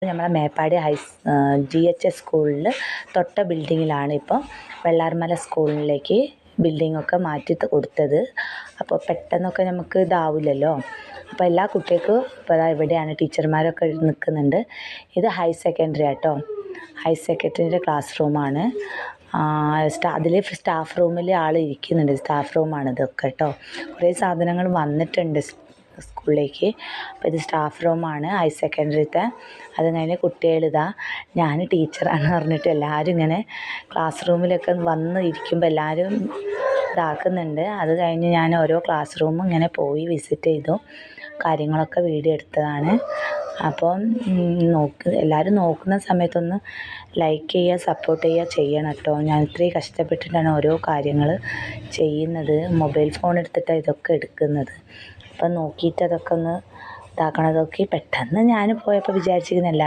നമ്മളെ മേപ്പാടി GHS സ്കൂളിൽ തൊട്ട ബിൽഡിങ്ങിലാണ് ഇപ്പോൾ വെള്ളാർമല സ്കൂളിലേക്ക് ബിൽഡിങ്ങൊക്കെ മാറ്റി കൊടുത്തത്. അപ്പോൾ പെട്ടെന്നൊക്കെ നമുക്ക് ഇതാവില്ലല്ലോ. അപ്പോൾ എല്ലാ കുട്ടികൾക്കും ഇപ്പോൾ ഇവിടെയാണ് ടീച്ചർമാരൊക്കെ നിൽക്കുന്നുണ്ട്. ഇത് ഹയർ സെക്കൻഡറി ആട്ടോ. ഹയർ സെക്കൻഡറിൻ്റെ ക്ലാസ് റൂമാണ്. അതിൽ സ്റ്റാഫ് റൂമിൽ ആൾ ഇരിക്കുന്നുണ്ട്. സ്റ്റാഫ് റൂമാണ് ഇതൊക്കെ കേട്ടോ. കുറേ സാധനങ്ങൾ വന്നിട്ടുണ്ട് സ്കൂളിലേക്ക്. അപ്പോൾ ഇത് സ്റ്റാഫ് റൂമാണ് ഹയർ സെക്കൻഡറിത്തെ. അത് കഴിഞ്ഞ് കുട്ടികളിതാ ഞാൻ ടീച്ചറാണ് പറഞ്ഞിട്ട് എല്ലാവരും ഇങ്ങനെ ക്ലാസ് റൂമിലൊക്കെ വന്ന് ഇരിക്കുമ്പോൾ എല്ലാവരും ഇതാക്കുന്നുണ്ട്. അത് കഴിഞ്ഞ് ഞാൻ ഓരോ ക്ലാസ് റൂമും ഇങ്ങനെ പോയി വിസിറ്റ് ചെയ്തു. കാര്യങ്ങളൊക്കെ വീഡിയോ എടുത്തതാണ്. അപ്പം എല്ലാവരും നോക്കുന്ന സമയത്തൊന്ന് ലൈക്ക് ചെയ്യുക, സപ്പോർട്ട് ചെയ്യണം കേട്ടോ. ഞാൻ ഇത്രയും കഷ്ടപ്പെട്ടിട്ടാണ് ഓരോ കാര്യങ്ങൾ ചെയ്യുന്നത്. മൊബൈൽ ഫോൺ എടുത്തിട്ടാണ് ഇതൊക്കെ എടുക്കുന്നത്. അപ്പം നോക്കിയിട്ട് അതൊക്കെ ഒന്ന് ഇതാക്കണതൊക്കെ പെട്ടെന്ന് ഞാൻ പോയപ്പോൾ വിചാരിച്ചിരുന്നു എല്ലാവരും